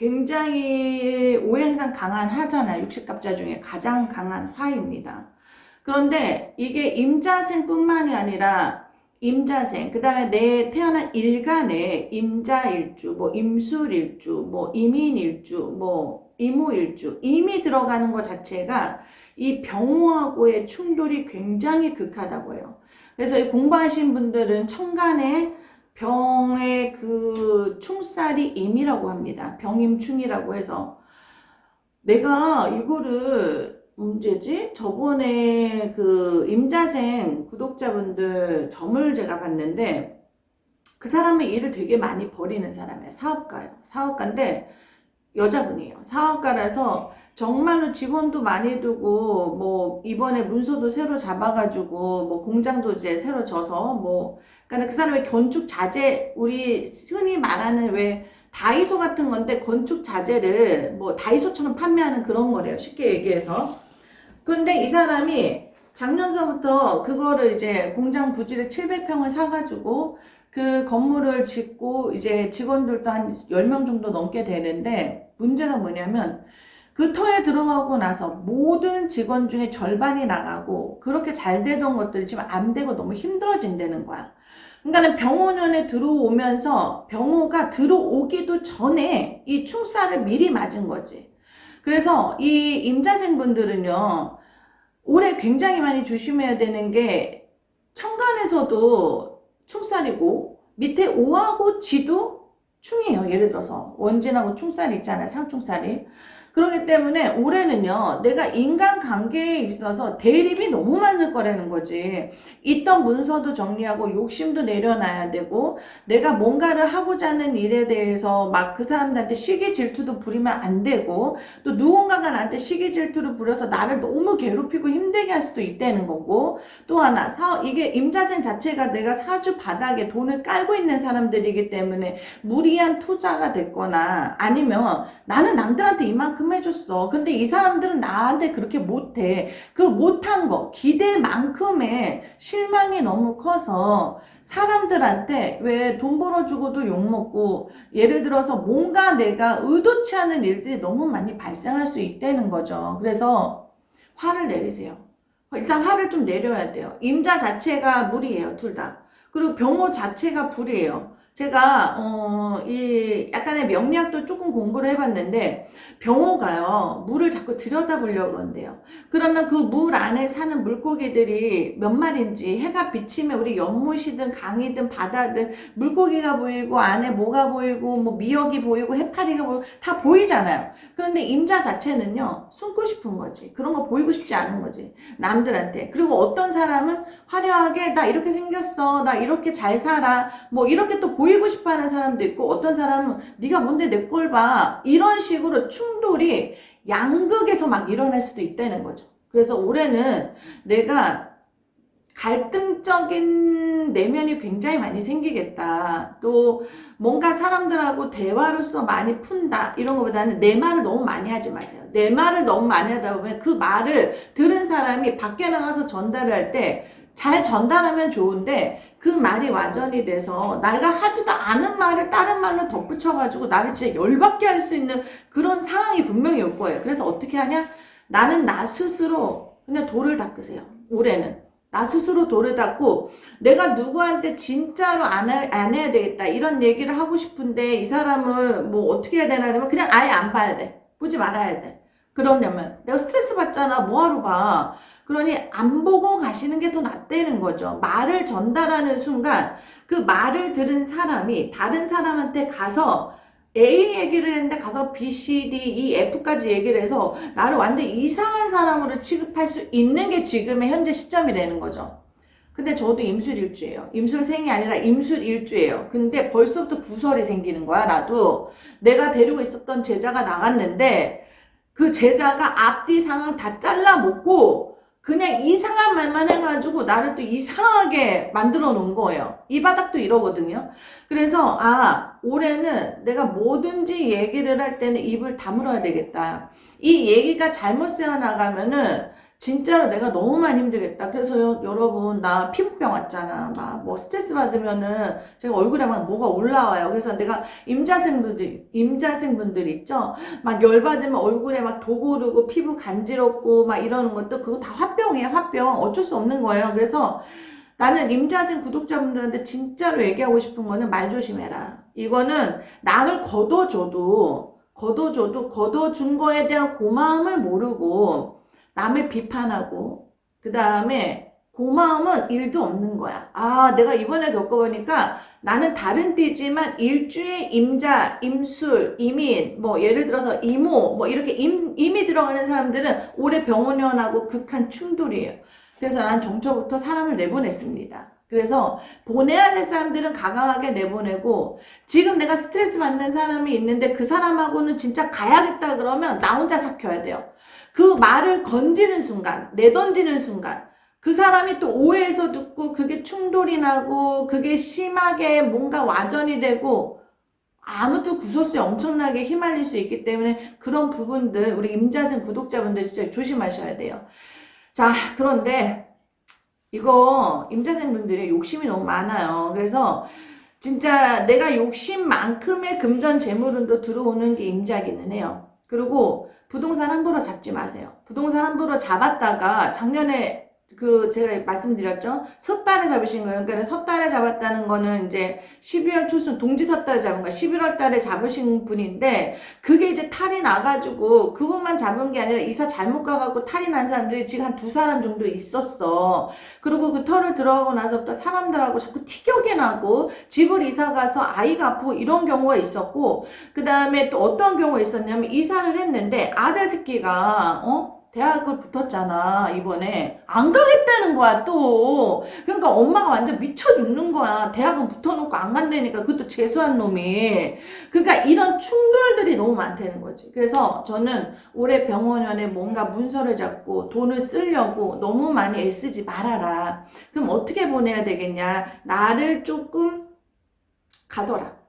굉장히 오행상 강한 화잖아요. 육식갑자 중에 가장 강한 화입니다. 그런데 이게 임자생뿐만이 아니라 임자생, 그 다음에 내 태어난 일간에 임자일주, 뭐 임술일주, 뭐 임인일주, 뭐 이모일주, 임이 들어가는 것 자체가 이 병호하고의 충돌이 굉장히 극하다고 해요. 그래서 이 공부하신 분들은 천간에 병의 그 충살이 임이라고 합니다. 병임충이라고 해서 내가 이거를 문제지? 저번에 그 임자생 구독자분들 점을 제가 봤는데 그 사람은 일을 되게 많이 벌이는 사람이에요. 사업가예요. 사업가인데 여자분이에요. 사업가라서 정말로 직원도 많이 두고 뭐 이번에 문서도 새로 잡아가지고 뭐 공장도 이제 새로 져서 뭐 그러니까 그 사람의 건축 자재 우리 흔히 말하는 왜 다이소 같은 건데 건축 자재를 뭐 다이소처럼 판매하는 그런 거래요. 쉽게 얘기해서. 근데 이 사람이 작년서부터 그거를 이제 공장 부지를 700평을 사가지고 그 건물을 짓고 이제 직원들도 한 10명 정도 넘게 되는데 문제가 뭐냐면 그 터에 들어가고 나서 모든 직원 중에 절반이 나가고 그렇게 잘 되던 것들이 지금 안 되고 너무 힘들어진다는 거야. 그러니까는 병원에 들어오면서 병호가 들어오기도 전에 이 충살을 미리 맞은 거지. 그래서 이 임자생분들은요, 올해 굉장히 많이 조심해야 되는 게 천간에서도 충살이고 밑에 오하고 지도 충이에요. 예를 들어서 원진하고 충살이 있잖아요. 상충살이. 그렇기 때문에 올해는요, 내가 인간관계에 있어서 대립이 너무 많을 거라는 거지. 있던 문서도 정리하고 욕심도 내려놔야 되고, 내가 뭔가를 하고자 하는 일에 대해서 막 그 사람들한테 시기 질투도 부리면 안 되고, 또 누군가가 나한테 시기 질투를 부려서 나를 너무 괴롭히고 힘들게 할 수도 있다는 거고, 또 하나, 이게 임자생 자체가 내가 사주 바닥에 돈을 깔고 있는 사람들이기 때문에 무리한 투자가 됐거나 아니면 나는 남들한테 이만큼 해줬어. 근데 이 사람들은 나한테 그렇게 못해. 그 못한 거, 기대만큼의 실망이 너무 커서 사람들한테 왜 돈 벌어주고도 욕먹고 예를 들어서 뭔가 내가 의도치 않은 일들이 너무 많이 발생할 수 있다는 거죠. 그래서 화를 내리세요. 일단 화를 좀 내려야 돼요. 임자 자체가 물이에요, 둘 다. 그리고 병호 자체가 불이에요. 제가 이 약간의 명리학도 조금 공부를 해봤는데 병호가요 물을 자꾸 들여다보려고 그런대요. 그러면 그 물 안에 사는 물고기들이 몇 마리인지 해가 비치면 우리 연못이든 강이든 바다든 물고기가 보이고 안에 뭐가 보이고 뭐 미역이 보이고 해파리가 보이고 다 보이잖아요. 그런데 임자 자체는요 숨고 싶은 거지. 그런 거 보이고 싶지 않은 거지 남들한테. 그리고 어떤 사람은 화려하게 나 이렇게 생겼어, 나 이렇게 잘 살아, 뭐 이렇게 또 보이고 싶어하는 사람도 있고, 어떤 사람은 네가 뭔데 내 꼴 봐, 이런 식으로 충돌이 양극에서 막 일어날 수도 있다는 거죠. 그래서 올해는 내가 갈등적인 내면이 굉장히 많이 생기겠다. 또 뭔가 사람들하고 대화로서 많이 푼다. 이런 것보다는 내 말을 너무 많이 하지 마세요. 내 말을 너무 많이 하다 보면 그 말을 들은 사람이 밖에 나가서 전달을 할 때 잘 전달하면 좋은데 그 말이 와전이 돼서 내가 하지도 않은 말을 다른 말로 덧붙여가지고 나를 진짜 열받게 할 수 있는 그런 상황이 분명히 올 거예요. 그래서 어떻게 하냐? 나는 나 스스로 그냥 돌을 닦으세요. 올해는. 나 스스로 돌을 닦고 내가 누구한테 진짜로 안 해야 되겠다 이런 얘기를 하고 싶은데 이 사람을 뭐 어떻게 해야 되나 하면 그냥 아예 안 봐야 돼. 보지 말아야 돼. 그러냐면 내가 스트레스 받잖아. 뭐하러 봐. 그러니 안 보고 가시는 게 더 낫다는 거죠. 말을 전달하는 순간 그 말을 들은 사람이 다른 사람한테 가서 A 얘기를 했는데 가서 B, C, D, E, F까지 얘기를 해서 나를 완전 이상한 사람으로 취급할 수 있는 게 지금의 현재 시점이라는 거죠. 근데 저도 임술일주예요. 임술생이 아니라 임술일주예요. 근데 벌써부터 구설이 생기는 거야. 나도 내가 데리고 있었던 제자가 나갔는데 그 제자가 앞뒤 상황 다 잘라먹고 그냥 이상한 말만 해가지고 나를 또 이상하게 만들어 놓은 거예요. 이 바닥도 이러거든요. 그래서 올해는 내가 뭐든지 얘기를 할 때는 입을 다물어야 되겠다. 이 얘기가 잘못 새어나가면은 진짜로 내가 너무 많이 힘들겠다. 그래서 여러분, 나 피부병 왔잖아. 막 뭐 스트레스 받으면은 제가 얼굴에 막 뭐가 올라와요. 그래서 내가 임자생분들 있죠? 막 열받으면 얼굴에 막 도고르고 피부 간지럽고 막 이러는 것도 그거 다 화병이에요. 화병. 어쩔 수 없는 거예요. 그래서 나는 임자생 구독자분들한테 진짜로 얘기하고 싶은 거는 말 조심해라. 이거는 남을 걷어준 거에 대한 고마움을 모르고 남을 비판하고 그 다음에 고마움은 일도 없는 거야. 아, 내가 이번에 겪어보니까 나는 다른 띠지만 일주에 임자, 임술, 이민, 뭐 예를 들어서 이모, 뭐 이렇게 임이 들어가는 사람들은 올해 병원연하고 극한 충돌이에요. 그래서 난 정초부터 사람을 내보냈습니다. 그래서 보내야 될 사람들은 과감하게 내보내고 지금 내가 스트레스 받는 사람이 있는데 그 사람하고는 진짜 가야겠다 그러면 나 혼자 삭혀야 돼요. 그 말을 건지는 순간, 내던지는 순간 그 사람이 또 오해해서 듣고 그게 충돌이 나고 그게 심하게 뭔가 와전이 되고 아무튼 구설수에 엄청나게 휘말릴 수 있기 때문에 그런 부분들 우리 임자생 구독자분들 진짜 조심하셔야 돼요. 자, 그런데 이거 임자생분들이 욕심이 너무 많아요. 그래서 진짜 내가 욕심만큼의 금전 재물운도 들어오는 게 임자기는 해요. 그리고 부동산 함부로 잡지 마세요. 부동산 함부로 잡았다가 작년에 그 제가 말씀드렸죠. 섣달에 잡으신 거예요. 그러니까 섣달에 잡았다는 거는 이제 12월 초순 동지 섣달에 잡은 거야. 11월 달에 잡으신 분인데 그게 이제 탈이 나가지고 그분만 잡은 게 아니라 이사 잘못 가갖고 탈이 난 사람들이 지금 한 2사람 정도 있었어. 그리고 그 털을 들어가고 나서부터 사람들하고 자꾸 티격이 나고 집을 이사 가서 아이가 아프고 이런 경우가 있었고 그 다음에 또 어떤 경우가 있었냐면 이사를 했는데 아들 새끼가 대학을 붙었잖아. 이번에 안 가겠다는 거야 또. 그러니까 엄마가 완전 미쳐 죽는 거야. 대학은 붙어놓고 안 간다니까. 그것도 재수한 놈이. 그러니까 이런 충돌들이 너무 많다는 거지. 그래서 저는 올해 병원연에 뭔가 문서를 잡고 돈을 쓰려고 너무 많이 애쓰지 말아라. 그럼 어떻게 보내야 되겠냐. 나를 조금 가둬라.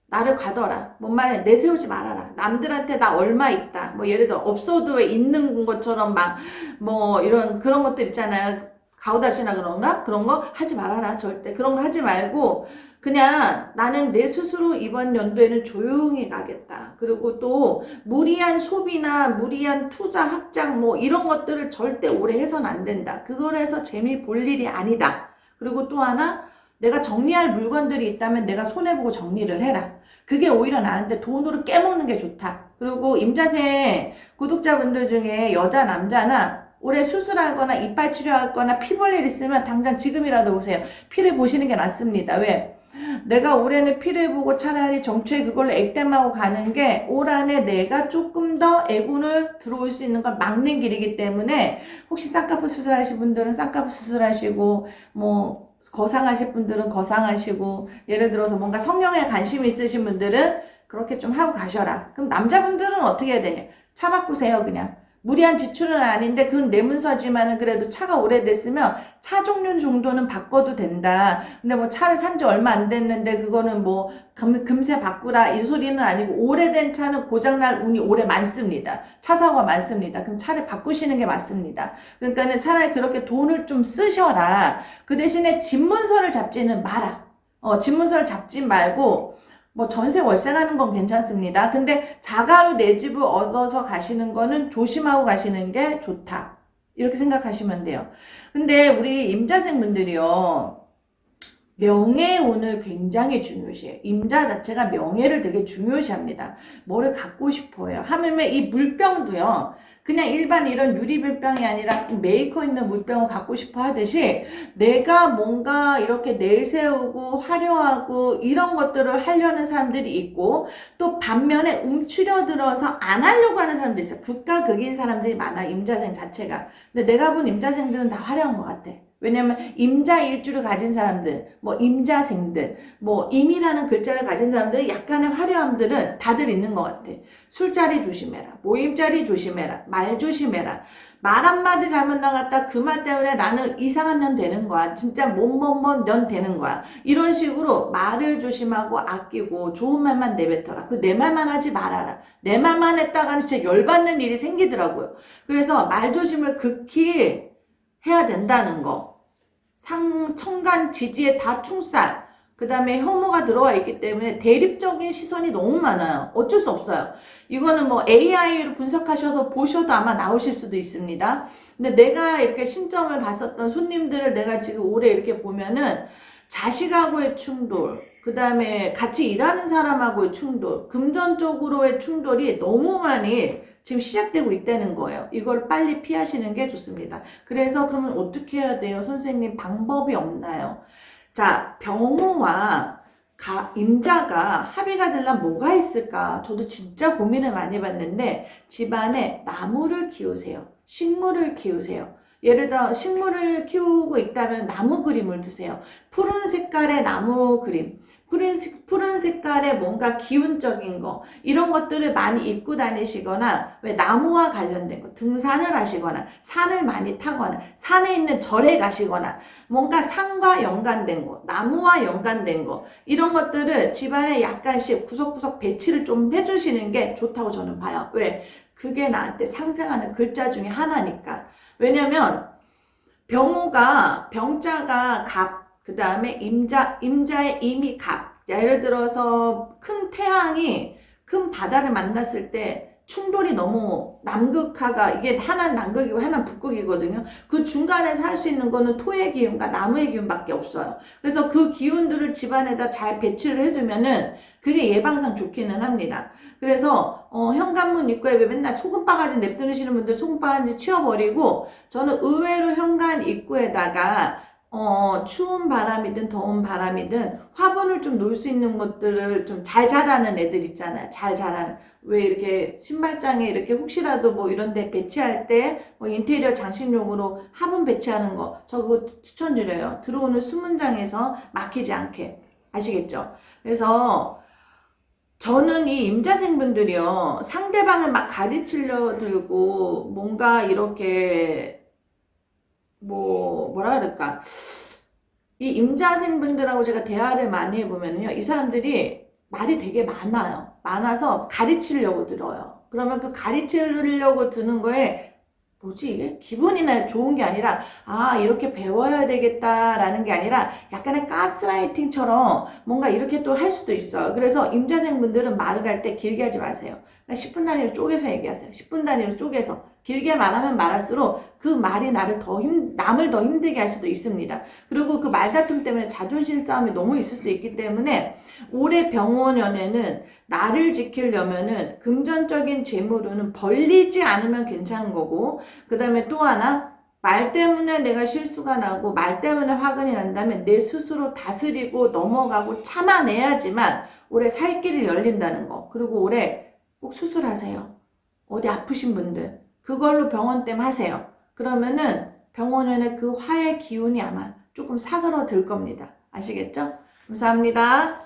나를 가둬라. 뭔 말이야. 내세우지 말아라. 남들한테 나 얼마 있다. 뭐 예를 들어 없어도 왜 있는 것처럼 막 뭐 이런 그런 것들 있잖아요. 가오다시나 그런가? 그런 거 하지 말아라. 절대. 그런 거 하지 말고 그냥 나는 내 스스로 이번 연도에는 조용히 가겠다. 그리고 또 무리한 소비나 무리한 투자 확장 뭐 이런 것들을 절대 오래 해서는 안 된다. 그걸 해서 재미 볼 일이 아니다. 그리고 또 하나 내가 정리할 물건들이 있다면 내가 손해보고 정리를 해라. 그게 오히려 나한테 돈으로 깨먹는 게 좋다. 그리고 임자생 구독자분들 중에 여자 남자나 올해 수술하거나 이빨 치료하거나 피 볼 일 있으면 당장 지금이라도 오세요. 피를 보시는 게 낫습니다. 왜? 내가 올해는 피를 보고 차라리 정초에 그걸로 액땜하고 가는 게 올 한해 내가 조금 더 애군을 들어올 수 있는 걸 막는 길이기 때문에 혹시 쌍꺼풀 수술하신 분들은 쌍꺼풀 수술하시고 뭐 거상하실 분들은 거상하시고 예를 들어서 뭔가 성형에 관심이 있으신 분들은 그렇게 좀 하고 가셔라. 그럼 남자분들은 어떻게 해야 되냐? 차 바꾸세요 그냥. 무리한 지출은 아닌데 그건 내 문서지만은 그래도 차가 오래됐으면 차 종류 정도는 바꿔도 된다. 근데 뭐 차를 산지 얼마 안 됐는데 그거는 뭐 금세 바꾸라 이 소리는 아니고 오래된 차는 고장날 운이 오래 많습니다. 차 사고가 많습니다. 그럼 차를 바꾸시는 게 맞습니다. 그러니까는 차라리 그렇게 돈을 좀 쓰셔라. 그 대신에 집문서를 잡지는 마라. 집문서를 잡지 말고 뭐 전세 월세 가는 건 괜찮습니다. 근데 자가로 내 집을 얻어서 가시는 거는 조심하고 가시는 게 좋다. 이렇게 생각하시면 돼요. 근데 우리 임자생 분들이요. 명예운을 굉장히 중요시해요. 임자 자체가 명예를 되게 중요시합니다. 뭐를 갖고 싶어요. 하물며 이 물병도요. 그냥 일반 이런 유리 물병이 아니라 메이커 있는 물병을 갖고 싶어 하듯이 내가 뭔가 이렇게 내세우고 화려하고 이런 것들을 하려는 사람들이 있고 또 반면에 움츠려들어서 안 하려고 하는 사람들이 있어요. 극과 극인 사람들이 많아. 임자생 자체가. 근데 내가 본 임자생들은 다 화려한 것 같아. 왜냐면 임자 일주를 가진 사람들, 뭐 임자생들, 뭐 임이라는 글자를 가진 사람들은 약간의 화려함들은 다들 있는 것 같아. 술자리 조심해라. 모임자리 조심해라. 말 조심해라. 말 한마디 잘못 나갔다 그 말 때문에 나는 이상한 년 되는 거야. 진짜 년 되는 거야. 이런 식으로 말을 조심하고 아끼고 좋은 말만 내뱉어라. 그 내 말만 하지 말아라. 내 말만 했다가는 진짜 열받는 일이 생기더라고요. 그래서 말 조심을 극히 해야 된다는 거. 청간 지지에 다 충살. 그 다음에 혐오가 들어와 있기 때문에 대립적인 시선이 너무 많아요. 어쩔 수 없어요. 이거는 뭐 AI로 분석하셔서 보셔도 아마 나오실 수도 있습니다. 근데 내가 이렇게 신점을 봤었던 손님들을 내가 지금 오래 이렇게 보면은 자식하고의 충돌, 그 다음에 같이 일하는 사람하고의 충돌, 금전적으로의 충돌이 너무 많이 지금 시작되고 있다는 거예요. 이걸 빨리 피하시는 게 좋습니다. 그래서 그러면 어떻게 해야 돼요? 선생님 방법이 없나요? 자, 병호와 임자가 합의가 되려면 뭐가 있을까? 저도 진짜 고민을 많이 해봤는데 집안에 나무를 키우세요. 식물을 키우세요. 예를 들어 식물을 키우고 있다면 나무 그림을 두세요. 푸른 색깔의 나무 그림, 푸른 색깔의 뭔가 기운적인 거, 이런 것들을 많이 입고 다니시거나, 왜 나무와 관련된 거, 등산을 하시거나, 산을 많이 타거나, 산에 있는 절에 가시거나, 뭔가 산과 연관된 거, 나무와 연관된 거, 이런 것들을 집안에 약간씩 구석구석 배치를 좀 해주시는 게 좋다고 저는 봐요. 왜? 그게 나한테 상생하는 글자 중에 하나니까. 왜냐면 병호가, 병자가 갑, 그 다음에 임자의 임이 갑. 예를 들어서 큰 태양이 큰 바다를 만났을 때 충돌이 너무 남극화가, 이게 하나는 남극이고 하나는 북극이거든요. 그 중간에서 할 수 있는 거는 토의 기운과 나무의 기운밖에 없어요. 그래서 그 기운들을 집안에다 잘 배치를 해두면은 그게 예방상 좋기는 합니다. 그래서 현관문 입구에 왜 맨날 소금바가지 냅두시는 분들 소금바가지 치워버리고, 저는 의외로 현관 입구에다가 추운 바람이든 더운 바람이든 화분을 좀 놓을 수 있는 것들을 좀 잘 자라는 애들 있잖아요. 잘 자라는. 왜 이렇게 신발장에 이렇게 혹시라도 뭐 이런 데 배치할 때 뭐 인테리어 장식용으로 화분 배치하는 거, 저 그거 추천드려요. 들어오는 수문장에서 막히지 않게. 아시겠죠? 그래서 저는 이 임자생분들이요, 상대방을 막 가르치려 들고 뭔가 이렇게 뭐라 그럴까, 이 임자생분들하고 제가 대화를 많이 해보면요, 이 사람들이 말이 되게 많아요. 많아서 가르치려고 들어요. 그러면 그 가르치려고 드는 거에 뭐지 이게? 기분이나 좋은 게 아니라 이렇게 배워야 되겠다라는 게 아니라 약간의 가스라이팅처럼 뭔가 이렇게 또 할 수도 있어요. 그래서 임자생분들은 말을 할 때 길게 하지 마세요. 10분 단위로 쪼개서 얘기하세요. 10분 단위로 쪼개서. 길게 말하면 말할수록 그 말이 남을 더 힘들게 할 수도 있습니다. 그리고 그 말다툼 때문에 자존심 싸움이 너무 있을 수 있기 때문에 올해 병원연에는 나를 지키려면은 금전적인 재물은 벌리지 않으면 괜찮은 거고, 그 다음에 또 하나, 말 때문에 내가 실수가 나고 말 때문에 화근이 난다면 내 스스로 다스리고 넘어가고 참아내야지만 올해 살 길이 열린다는 거. 그리고 올해 꼭 수술하세요. 어디 아프신 분들 그걸로 병원땜 하세요. 그러면은 병원연의 그 화의 기운이 아마 조금 사그러들 겁니다. 아시겠죠? 감사합니다.